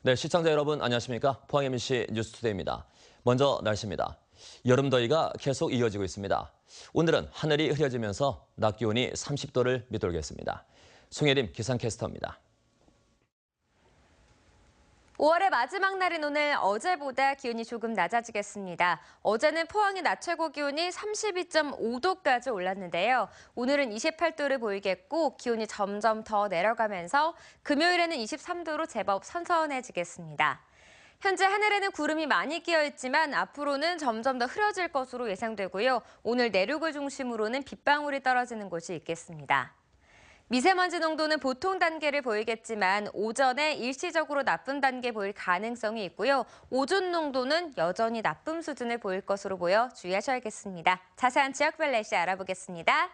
네, 시청자 여러분 안녕하십니까? 포항 MBC 뉴스투데이입니다. 먼저 날씨입니다. 여름 더위가 계속 이어지고 있습니다. 오늘은 하늘이 흐려지면서 낮 기온이 30도를 밑돌겠습니다. 송혜림 기상캐스터입니다. 5월의 마지막 날인 오늘 어제보다 기온이 조금 낮아지겠습니다. 어제는 포항의 낮 최고 기온이 32.5도까지 올랐는데요. 오늘은 28도를 보이겠고 기온이 점점 더 내려가면서 금요일에는 23도로 제법 선선해지겠습니다. 현재 하늘에는 구름이 많이 끼어 있지만 앞으로는 점점 더 흐려질 것으로 예상되고요. 오늘 내륙을 중심으로는 빗방울이 떨어지는 곳이 있겠습니다. 미세먼지 농도는 보통 단계를 보이겠지만 오전에 일시적으로 나쁨 단계 보일 가능성이 있고요. 오존 농도는 여전히 나쁨 수준을 보일 것으로 보여 주의하셔야겠습니다. 자세한 지역별 날씨 알아보겠습니다.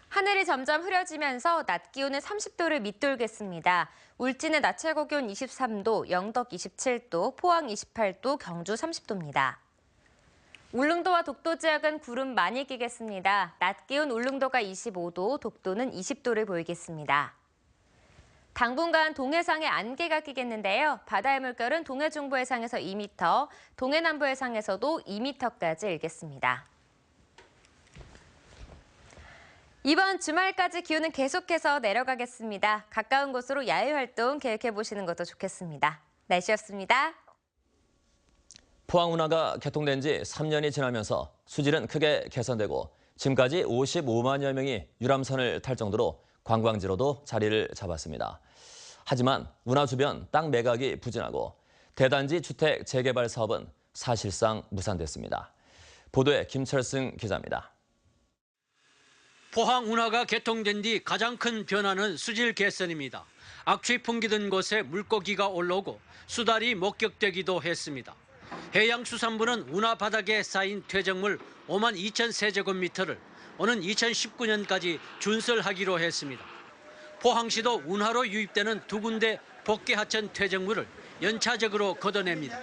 하늘이 점점 흐려지면서 낮 기온은 30도를 밑돌겠습니다. 울진의 낮 최고 기온 23도, 영덕 27도, 포항 28도, 경주 30도입니다. 울릉도와 독도 지역은 구름 많이 끼겠습니다. 낮 기온 울릉도가 25도, 독도는 20도를 보이겠습니다. 당분간 동해상에 안개가 끼겠는데요. 바다의 물결은 동해 중부 해상에서 2m, 동해 남부 해상에서도 2m까지 일겠습니다. 이번 주말까지 기온은 계속해서 내려가겠습니다. 가까운 곳으로 야외활동 계획해보시는 것도 좋겠습니다. 날씨였습니다. 포항 운하가 개통된 지 3년이 지나면서 수질은 크게 개선되고 지금까지 55만여 명이 유람선을 탈 정도로 관광지로도 자리를 잡았습니다. 하지만 운하 주변 땅 매각이 부진하고 대단지 주택 재개발 사업은 사실상 무산됐습니다. 보도에 김철승 기자입니다. 포항 운하가 개통된 뒤 가장 큰 변화는 수질 개선입니다. 악취 풍기던 곳에 물고기가 올라오고 수달이 목격되기도 했습니다. 해양수산부는 운하 바닥에 쌓인 퇴적물 5만 2천 세제곱미터를 오는 2019년까지 준설하기로 했습니다. 포항시도 운하로 유입되는 두 군데 복개 하천 퇴적물을 연차적으로 걷어냅니다.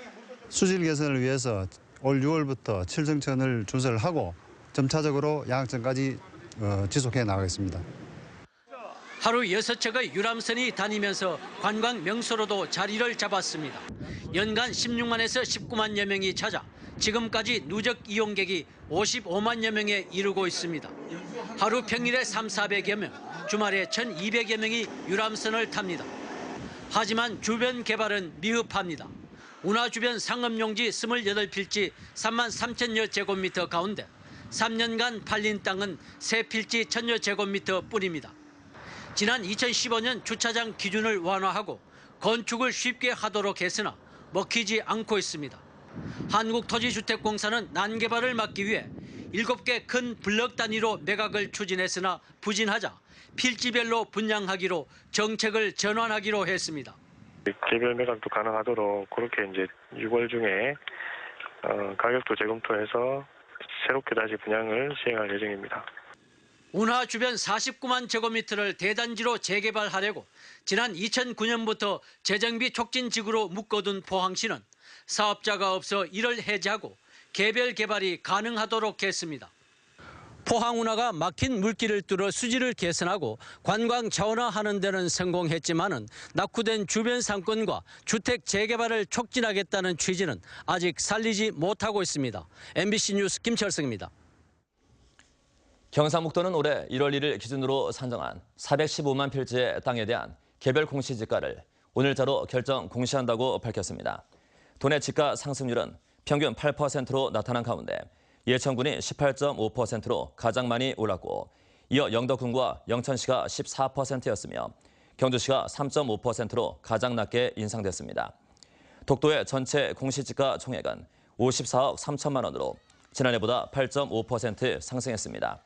수질 개선을 위해서 올 6월부터 칠성천을 준설하고 점차적으로 양천까지 지속해 나가겠습니다. 하루 6척의 유람선이 다니면서 관광 명소로도 자리를 잡았습니다. 연간 16만에서 19만여 명이 찾아 지금까지 누적 이용객이 55만여 명에 이르고 있습니다. 하루 평일에 300~400여 명, 주말에 1,200여 명이 유람선을 탑니다. 하지만 주변 개발은 미흡합니다. 운하 주변 상업용지 28필지 3만 3천여 제곱미터 가운데 3년간 팔린 땅은 3필지 1,000여 제곱미터 뿐입니다. 지난 2015년 주차장 기준을 완화하고 건축을 쉽게 하도록 했으나 먹히지 않고 있습니다. 한국토지주택공사는 난개발을 막기 위해 7개 큰 블럭 단위로 매각을 추진했으나 부진하자 필지별로 분양하기로 정책을 전환하기로 했습니다. 개별 매각도 가능하도록 그렇게 이제 6월 중에 가격도 재검토해서 새롭게 다시 분양을 시행할 예정입니다. 운하 주변 49만 제곱미터를 대단지로 재개발하려고 지난 2009년부터 재정비 촉진지구로 묶어둔 포항시는 사업자가 없어 이를 해제하고 개별 개발이 가능하도록 했습니다. 포항 운하가 막힌 물길을 뚫어 수질을 개선하고 관광 자원화하는 데는 성공했지만은 낙후된 주변 상권과 주택 재개발을 촉진하겠다는 취지는 아직 살리지 못하고 있습니다. MBC 뉴스 김철승입니다. 경상북도는 올해 1월 1일 기준으로 산정한 415만 필지의 땅에 대한 개별 공시지가를 오늘자로 결정 공시한다고 밝혔습니다. 도내 지가 상승률은 평균 8%로 나타난 가운데 예천군이 18.5%로 가장 많이 올랐고 이어 영덕군과 영천시가 14%였으며 경주시가 3.5%로 가장 낮게 인상됐습니다. 독도의 전체 공시지가 총액은 54억 3천만 원으로 지난해보다 8.5% 상승했습니다.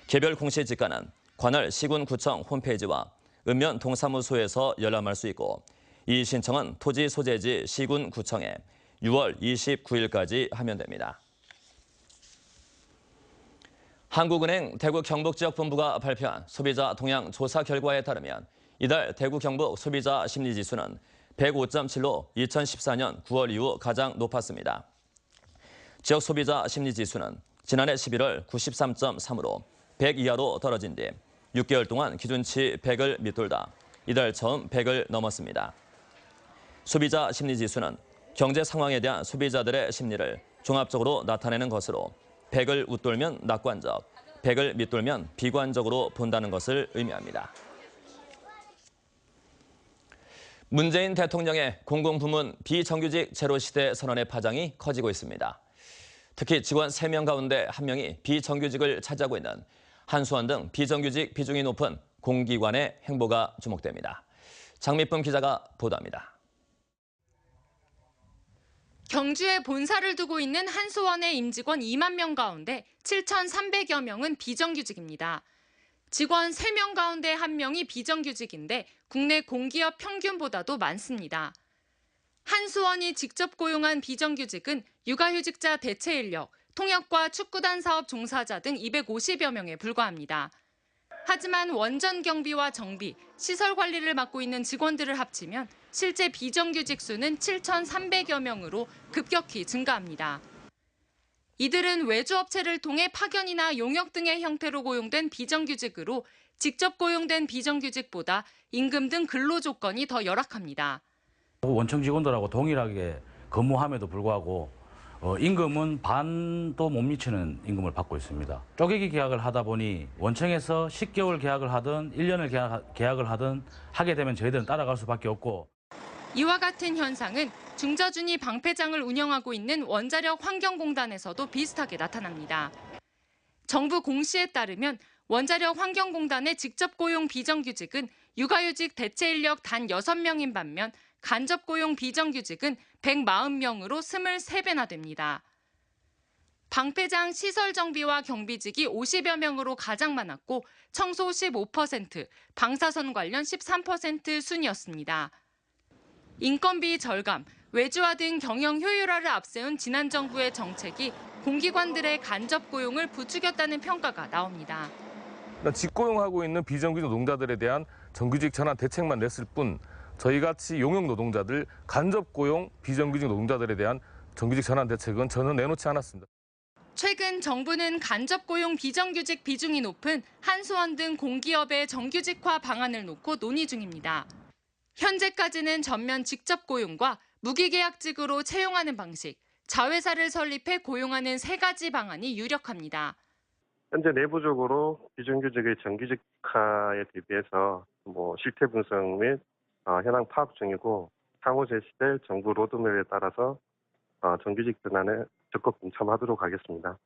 개별 공시지가는 관할 시군구청 홈페이지와 읍면 동사무소에서 열람할 수 있고 이 신청은 토지 소재지 시군구청에 6월 29일까지 하면 됩니다. 한국은행 대구 경북지역본부가 발표한 소비자 동향 조사 결과에 따르면 이달 대구 경북 소비자 심리지수는 105.7로 2014년 9월 이후 가장 높았습니다. 지역 소비자 심리지수는 지난해 11월 93.3으로 100 이하로 떨어진 뒤 6개월 동안 기준치 100을 밑돌다 이달 처음 100을 넘었습니다. 소비자 심리지수는 경제 상황에 대한 소비자들의 심리를 종합적으로 나타내는 것으로 100을 웃돌면 낙관적, 100을 밑돌면 비관적으로 본다는 것을 의미합니다. 문재인 대통령의 공공부문 비정규직 제로 시대 선언의 파장이 커지고 있습니다. 특히 직원 3명 가운데 1명이 비정규직을 차지하고 있는 한수원 등 비정규직 비중이 높은 공기관의 행보가 주목됩니다. 장미쁨 기자가 보도합니다. 경주에 본사를 두고 있는 한수원의 임직원 2만 명 가운데 7,300여 명은 비정규직입니다. 직원 3명 가운데 1명이 비정규직인데 국내 공기업 평균보다도 많습니다. 한수원이 직접 고용한 비정규직은 육아휴직자 대체 인력, 통역과 축구단 사업 종사자 등 250여 명에 불과합니다. 하지만 원전 경비와 정비, 시설 관리를 맡고 있는 직원들을 합치면 실제 비정규직 수는 7,300여 명으로 급격히 증가합니다. 이들은 외주업체를 통해 파견이나 용역 등의 형태로 고용된 비정규직으로 직접 고용된 비정규직보다 임금 등 근로 조건이 더 열악합니다. 원청 직원들하고 동일하게 근무함에도 불구하고 임금은 반도 못 미치는 임금을 받고 있습니다. 쪼개기 계약을 하다 보니 원청에서 10개월 계약을 하든 1년을 계약을 하든 하게 되면 저희들은 따라갈 수밖에 없고. 이와 같은 현상은 중저준이 방패장을 운영하고 있는 원자력 환경공단에서도 비슷하게 나타납니다. 정부 공시에 따르면 원자력 환경공단의 직접 고용 비정규직은 육아휴직 대체 인력 단 6명인 반면 간접 고용 비정규직은 140명으로 23배나 됩니다. 방패장 시설 정비와 경비직이 50여 명으로 가장 많았고 청소 15%, 방사선 관련 13% 순이었습니다. 인건비 절감, 외주화 등 경영 효율화를 앞세운 지난 정부의 정책이 공기관들의 간접 고용을 부추겼다는 평가가 나옵니다. 직고용하고 있는 비정규직 노동자들에 대한 정규직 전환 대책만 냈을 뿐 저희같이 용역 노동자들, 간접 고용 비정규직 노동자들에 대한 정규직 전환 대책은 전혀 내놓지 않았습니다. 최근 정부는 간접 고용 비정규직 비중이 높은 한수원 등 공기업의 정규직화 방안을 놓고 논의 중입니다. 현재까지는 전면 직접 고용과 무기계약직으로 채용하는 방식, 자회사를 설립해 고용하는 3가지 방안이 유력합니다. 현재 내부적으로 비정규직의 정규직화에 대비해서 실태 분석 및 현황 파악 중이고 향후 제시될 정부 로드맵에 따라서 정규직 전환에 적극 동참하도록 하겠습니다.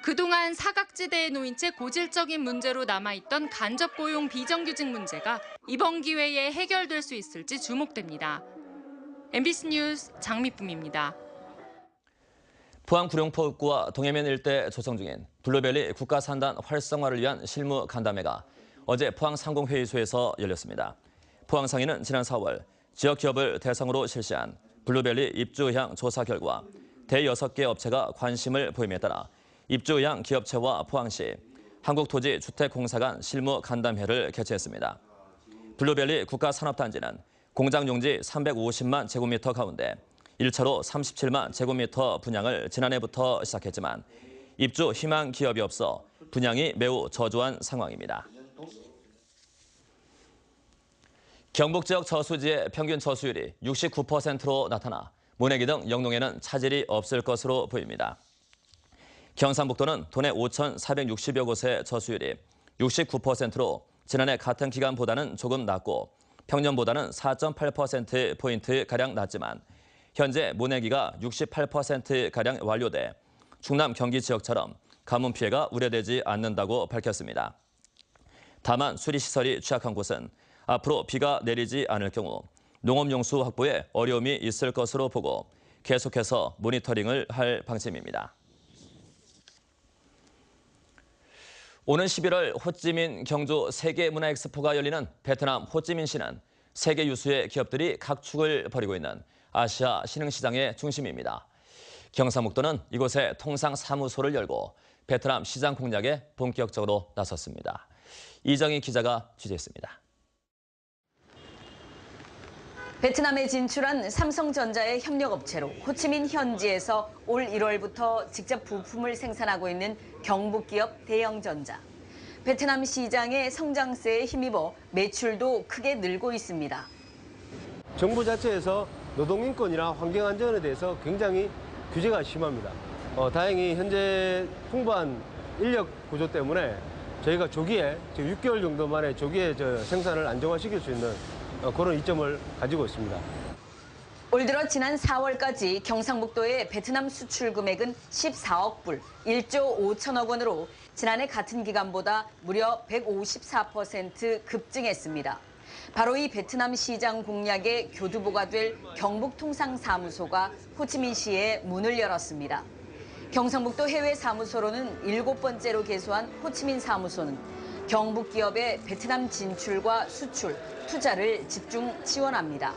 그동안 사각지대에 놓인 채 고질적인 문제로 남아있던 간접 고용 비정규직 문제가 이번 기회에 해결될 수 있을지 주목됩니다. MBC 뉴스 장미쁨입니다. 포항 구룡포읍구와 동해면 일대 조성 중인 블루벨리 국가산단 활성화를 위한 실무 간담회가 어제 포항 상공회의소에서 열렸습니다. 포항상인은 지난 4월 지역 기업을 대상으로 실시한 블루벨리 입주 의향 조사 결과 대6개 업체가 관심을 보임에 따라 입주 의향 기업체와 포항시, 한국토지주택공사 간 실무 간담회를 개최했습니다. 블루벨리 국가산업단지는 공장 용지 350만 제곱미터 가운데 1차로 37만 제곱미터 분양을 지난해부터 시작했지만 입주 희망 기업이 없어 분양이 매우 저조한 상황입니다. 경북 지역 저수지의 평균 저수율이 69%로 나타나 모내기 등 영농에는 차질이 없을 것으로 보입니다. 경상북도는 도내 5,460여 곳의 저수율이 69%로 지난해 같은 기간보다는 조금 낮고 평년보다는 4.8%포인트가량 낮지만 현재 모내기가 68%가량 완료돼 충남 경기 지역처럼 가뭄 피해가 우려되지 않는다고 밝혔습니다. 다만 수리시설이 취약한 곳은 앞으로 비가 내리지 않을 경우 농업용수 확보에 어려움이 있을 것으로 보고 계속해서 모니터링을 할 방침입니다. 오는 11월 호찌민 경주 세계문화엑스포가 열리는 베트남 호찌민시는 세계 유수의 기업들이 각축을 벌이고 있는 아시아 신흥시장의 중심입니다. 경상북도는 이곳에 통상사무소를 열고 베트남 시장 공략에 본격적으로 나섰습니다. 이정희 기자가 취재했습니다. 베트남에 진출한 삼성전자의 협력업체로 호치민 현지에서 올 1월부터 직접 부품을 생산하고 있는 경북기업 대영전자. 베트남 시장의 성장세에 힘입어 매출도 크게 늘고 있습니다. 정부 자체에서 노동인권이나 환경안전에 대해서 굉장히 규제가 심합니다. 다행히 현재 풍부한 인력 구조 때문에 저희가 조기에, 지금 6개월 정도 만에 조기에 생산을 안정화시킬 수 있는 그런 이점을 가지고 있습니다. 올 들어 지난 4월까지 경상북도의 베트남 수출 금액은 14억 불, 1조 5천억 원으로 지난해 같은 기간보다 무려 154% 급증했습니다. 바로 이 베트남 시장 공략의 교두보가 될 경북통상사무소가 호치민시에 문을 열었습니다. 경상북도 해외사무소로는 7번째로 개소한 호치민 사무소는 경북 기업의 베트남 진출과 수출, 투자를 집중 지원합니다.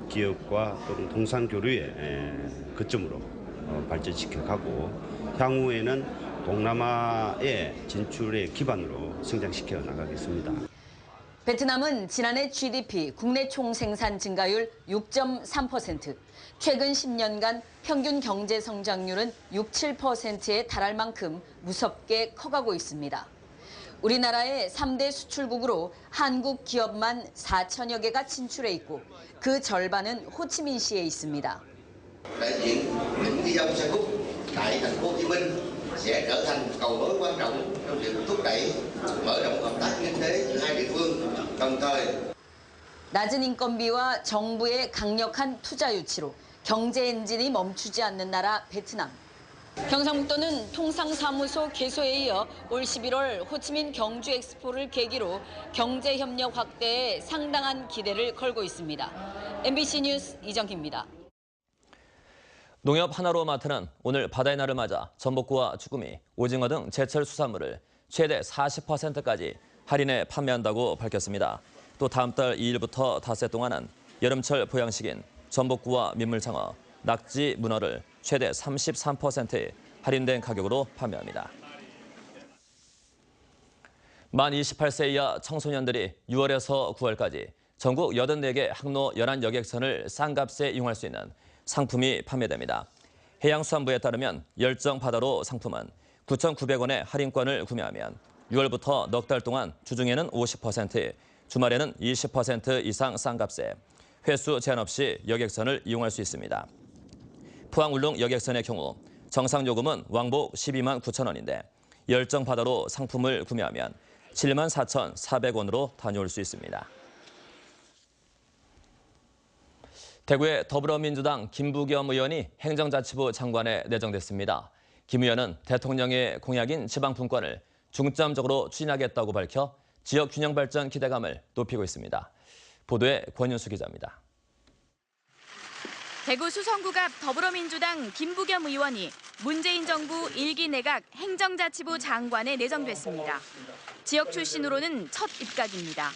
기업과 또는 통상교류의 거점으로 발전시켜 가고 향후에는 동남아의 진출의 기반으로 성장시켜 나가겠습니다. 베트남은 지난해 GDP 국내 총생산 증가율 6.3%, 최근 10년간 평균 경제 성장률은 6, 7%에 달할 만큼 무섭게 커가고 있습니다. 우리나라의 3대 수출국으로 한국 기업만 4천여 개가 진출해 있고 그 절반은 호치민시에 있습니다. đại diện những cái dòng xe cút tại thành phố Hồ Chí Minh sẽ trở thành cầu nối quan trọng trong việc thúc đẩy mở rộng hợp tác kinh tế giữa hai địa phương, đồng thời 낮은 인건비와 정부의 강력한 투자 유치로 경제 엔진이 멈추지 않는 나라 베트남. 경상북도는 통상사무소 개소에 이어 올 11월 호치민 경주 엑스포를 계기로 경제협력 확대에 상당한 기대를 걸고 있습니다. MBC 뉴스 이정희입니다. 농협 하나로마트는 오늘 바다의 날을 맞아 전복구와 쭈꾸미, 오징어 등 제철 수산물을 최대 40%까지 할인해 판매한다고 밝혔습니다. 또 다음 달 2일부터 닷새 동안은 여름철 보양식인 전복구와 민물장어, 낙지, 문어를 최대 33% 할인된 가격으로 판매합니다. 만 28세 이하 청소년들이 6월에서 9월까지 전국 84개 항로 11여객선을 싼 값에 이용할 수 있는 상품이 판매됩니다. 해양수산부에 따르면 열정 바다로 상품은 9,900원의 할인권을 구매하면 6월부터 넉 달 동안 주중에는 50%, 주말에는 20% 이상 싼 값에 횟수 제한 없이 여객선을 이용할 수 있습니다. 포항 울릉 여객선의 경우 정상 요금은 왕복 12만 9천 원인데 열정 바다로 상품을 구매하면 7만 4,400원으로 다녀올 수 있습니다. 대구의 더불어민주당 김부겸 의원이 행정자치부 장관에 내정됐습니다. 김 의원은 대통령의 공약인 지방분권을 중점적으로 추진하겠다고 밝혀 지역 균형 발전 기대감을 높이고 있습니다. 보도에 권윤수 기자입니다. 대구 수성구 갑 더불어민주당 김부겸 의원이 문재인 정부 1기 내각 행정자치부 장관에 내정됐습니다. 지역 출신으로는 첫 입각입니다.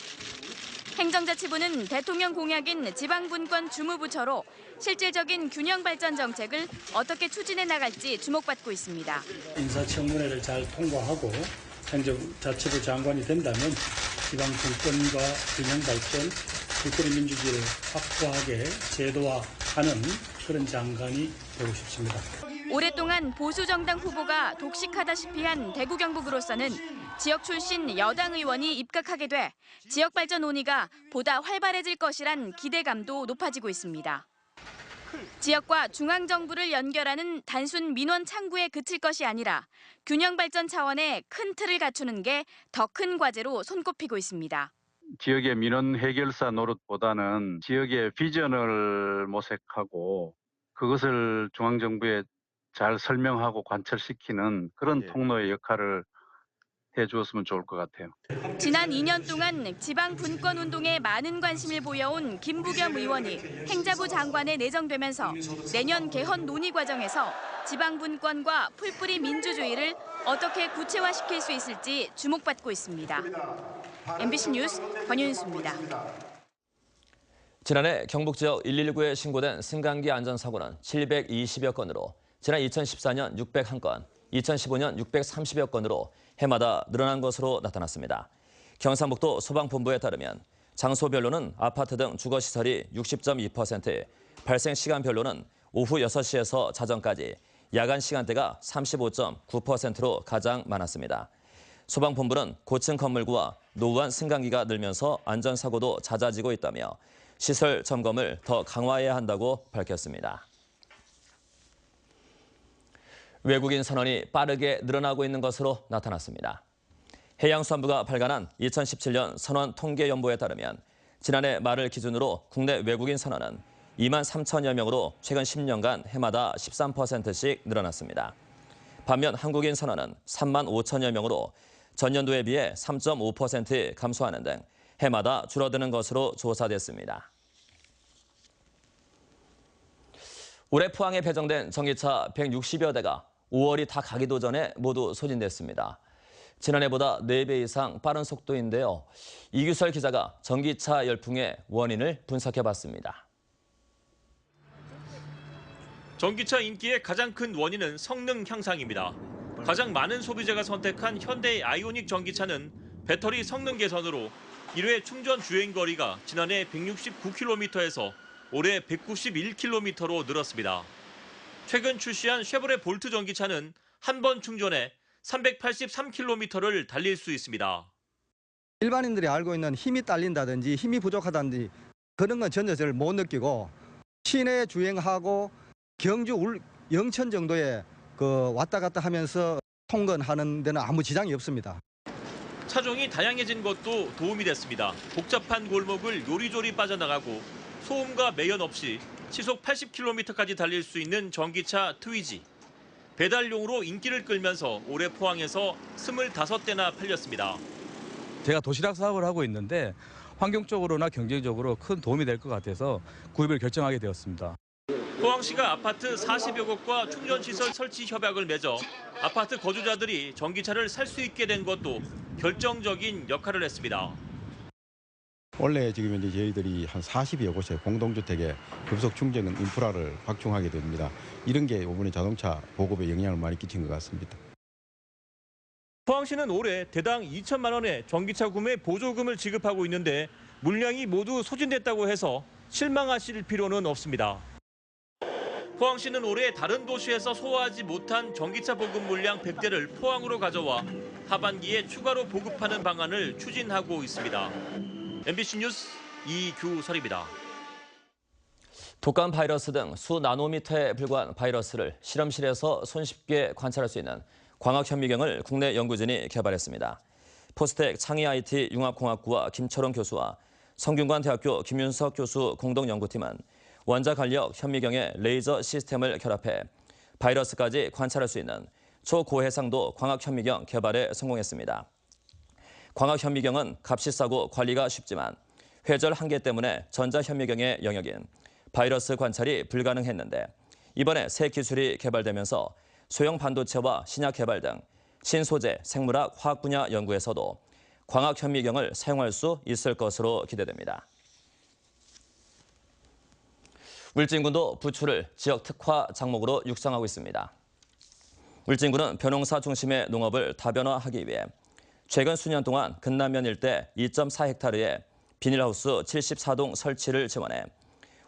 행정자치부는 대통령 공약인 지방분권 주무부처로 실질적인 균형 발전 정책을 어떻게 추진해 나갈지 주목받고 있습니다. 인사청문회를 잘 통과하고 행정자치부 장관이 된다면 지방분권과 균형 발전, 국권의 민주주의를 확고하게 제도화하는 그런 장관이 되고 싶습니다. 오랫동안 보수정당 후보가 독식하다시피 한 대구 경북으로서는 지역 출신 여당 의원이 입각하게 돼 지역 발전 논의가 보다 활발해질 것이란 기대감도 높아지고 있습니다. 지역과 중앙정부를 연결하는 단순 민원 창구에 그칠 것이 아니라 균형 발전 차원의 큰 틀을 갖추는 게 더 큰 과제로 손꼽히고 있습니다. 지역의 민원 해결사 노릇보다는 지역의 비전을 모색하고 그것을 중앙정부에 잘 설명하고 관철시키는 그런 통로의 역할을 해주었으면 좋을 것 같아요. 지난 2년 동안 지방 분권 운동에 많은 관심을 보여온 김부겸 의원이 행자부 장관에 내정되면서 내년 개헌 논의 과정에서 지방 분권과 풀뿌리 민주주의를 어떻게 구체화시킬 수 있을지 주목받고 있습니다. MBC 뉴스 권윤수입니다. 지난해 경북 지역 119에 신고된 승강기 안전사고는 720여 건으로 지난 2014년 601건, 2015년 630여 건으로 해마다 늘어난 것으로 나타났습니다. 경상북도 소방본부에 따르면 장소별로는 아파트 등 주거시설이 60.2%, 발생 시간별로는 오후 6시에서 자정까지, 야간 시간대가 35.9%로 가장 많았습니다. 소방본부는 고층 건물과 노후한 승강기가 늘면서 안전사고도 잦아지고 있다며 시설 점검을 더 강화해야 한다고 밝혔습니다. 외국인 선원이 빠르게 늘어나고 있는 것으로 나타났습니다. 해양수산부가 발간한 2017년 선원 통계 연보에 따르면 지난해 말을 기준으로 국내 외국인 선원은 2만 3천여 명으로 최근 10년간 해마다 13%씩 늘어났습니다. 반면 한국인 선원은 3만 5천여 명으로 전년도에 비해 3.5% 감소하는 등 해마다 줄어드는 것으로 조사됐습니다. 올해 포항에 배정된 전기차 160여 대가 5월이 다 가기도 전에 모두 소진됐습니다. 지난해보다 4배 이상 빠른 속도인데요. 이규설 기자가 전기차 열풍의 원인을 분석해봤습니다. 전기차 인기의 가장 큰 원인은 성능 향상입니다. 가장 많은 소비자가 선택한 현대 아이오닉 전기차는 배터리 성능 개선으로 1회 충전 주행 거리가 지난해 169km에서 올해 191km로 늘었습니다. 최근 출시한 쉐보레 볼트 전기차는 한 번 충전에 383km를 달릴 수 있습니다. 일반인들이 알고 있는 힘이 딸린다든지 힘이 부족하다든지 그런 건 전혀 잘 못 느끼고 시내 주행하고 경주 영천 정도의 왔다 갔다 하면서 통근하는 데는 아무 지장이 없습니다. 차종이 다양해진 것도 도움이 됐습니다. 복잡한 골목을 요리조리 빠져나가고 소음과 매연 없이 시속 80km까지 달릴 수 있는 전기차 트위지. 배달용으로 인기를 끌면서 올해 포항에서 25대나 팔렸습니다. 제가 도시락 사업을 하고 있는데 환경적으로나 경제적으로 큰 도움이 될 것 같아서 구입을 결정하게 되었습니다. 포항시가 아파트 40여 곳과 충전시설 설치 협약을 맺어 아파트 거주자들이 전기차를 살 수 있게 된 것도 결정적인 역할을 했습니다. 원래 지금 이제 저희들이 한 40여 곳의 공동주택에 급속 충전 인프라를 확충하게 됩니다. 이런 게 이번에 자동차 보급에 영향을 많이 끼친 것 같습니다. 포항시는 올해 대당 2천만 원의 전기차 구매 보조금을 지급하고 있는데 물량이 모두 소진됐다고 해서 실망하실 필요는 없습니다. 포항시는 올해 다른 도시에서 소화하지 못한 전기차 보급 물량 100대를 포항으로 가져와 하반기에 추가로 보급하는 방안을 추진하고 있습니다. MBC 뉴스 이규설입니다. 독감 바이러스 등 수 나노미터에 불과한 바이러스를 실험실에서 손쉽게 관찰할 수 있는 광학 현미경을 국내 연구진이 개발했습니다. 포스텍 창의 IT 융합공학부와 김철원 교수와 성균관대학교 김윤석 교수 공동연구팀은 원자 간력 현미경의 레이저 시스템을 결합해 바이러스까지 관찰할 수 있는 초고해상도 광학 현미경 개발에 성공했습니다. 광학 현미경은 값이 싸고 관리가 쉽지만 회절 한계 때문에 전자 현미경의 영역인 바이러스 관찰이 불가능했는데 이번에 새 기술이 개발되면서 소형 반도체와 신약 개발 등 신소재, 생물학, 화학 분야 연구에서도 광학 현미경을 사용할 수 있을 것으로 기대됩니다. 울진군도 부추를 지역 특화 작목으로 육성하고 있습니다. 울진군은 벼농사 중심의 농업을 다변화하기 위해 최근 수년 동안 근남면 일대 2.4헥타르에 비닐하우스 74동 설치를 지원해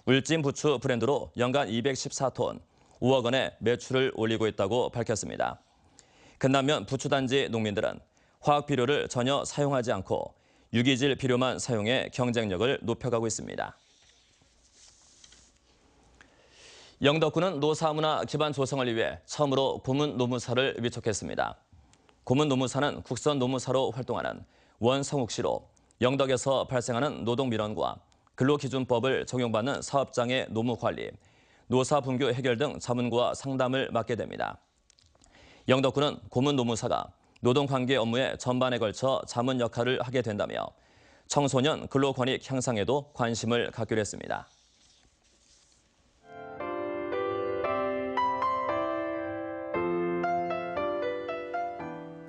울진 부추 브랜드로 연간 214톤, 5억 원의 매출을 올리고 있다고 밝혔습니다. 근남면 부추단지 농민들은 화학 비료를 전혀 사용하지 않고 유기질 비료만 사용해 경쟁력을 높여가고 있습니다. 영덕군은 노사문화 기반 조성을 위해 처음으로 고문 노무사를 위촉했습니다. 고문 노무사는 국선 노무사로 활동하는 원성욱 씨로 영덕에서 발생하는 노동 민원과 근로기준법을 적용받는 사업장의 노무 관리, 노사 분규 해결 등 자문과 상담을 맡게 됩니다. 영덕군은 고문 노무사가 노동관계 업무의 전반에 걸쳐 자문 역할을 하게 된다며 청소년 근로권익 향상에도 관심을 갖기로 했습니다.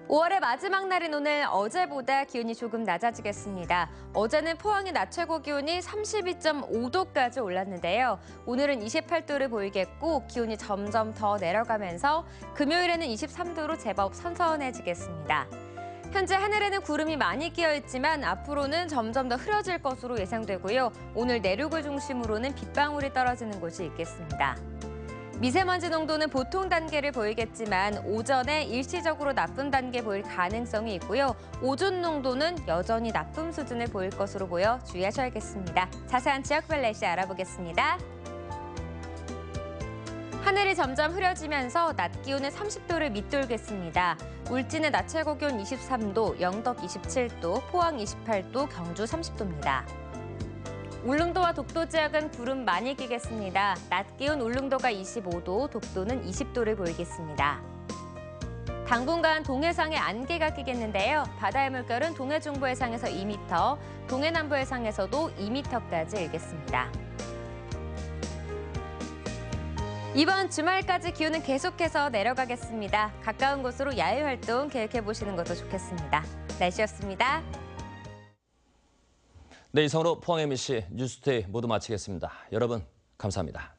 5월의 마지막 날인 오늘 어제보다 기온이 조금 낮아지겠습니다. 어제는 포항의 낮 최고 기온이 32.5도까지 올랐는데요. 오늘은 28도를 보이겠고 기온이 점점 더 내려가면서 금요일에는 23도로 제법 선선해지겠습니다. 현재 하늘에는 구름이 많이 끼어 있지만 앞으로는 점점 더 흐려질 것으로 예상되고요. 오늘 내륙을 중심으로는 빗방울이 떨어지는 곳이 있겠습니다. 미세먼지 농도는 보통 단계를 보이겠지만 오전에 일시적으로 나쁨 단계 보일 가능성이 있고요. 오존 농도는 여전히 나쁨 수준을 보일 것으로 보여 주의하셔야겠습니다. 자세한 지역별 날씨 알아보겠습니다. 하늘이 점점 흐려지면서 낮 기온은 30도를 밑돌겠습니다. 울진의 낮 최고 기온 23도, 영덕 27도, 포항 28도, 경주 30도입니다. 울릉도와 독도 지역은 구름 많이 끼겠습니다. 낮 기온 울릉도가 25도, 독도는 20도를 보이겠습니다. 당분간 동해상에 안개가 끼겠는데요. 바다의 물결은 동해 중부 해상에서 2m, 동해 남부 해상에서도 2m까지 일겠습니다. 이번 주말까지 기온은 계속해서 내려가겠습니다. 가까운 곳으로 야외 활동 계획해보시는 것도 좋겠습니다. 날씨였습니다. 네, 이상으로 포항 MBC 뉴스데이 모두 마치겠습니다. 여러분, 감사합니다.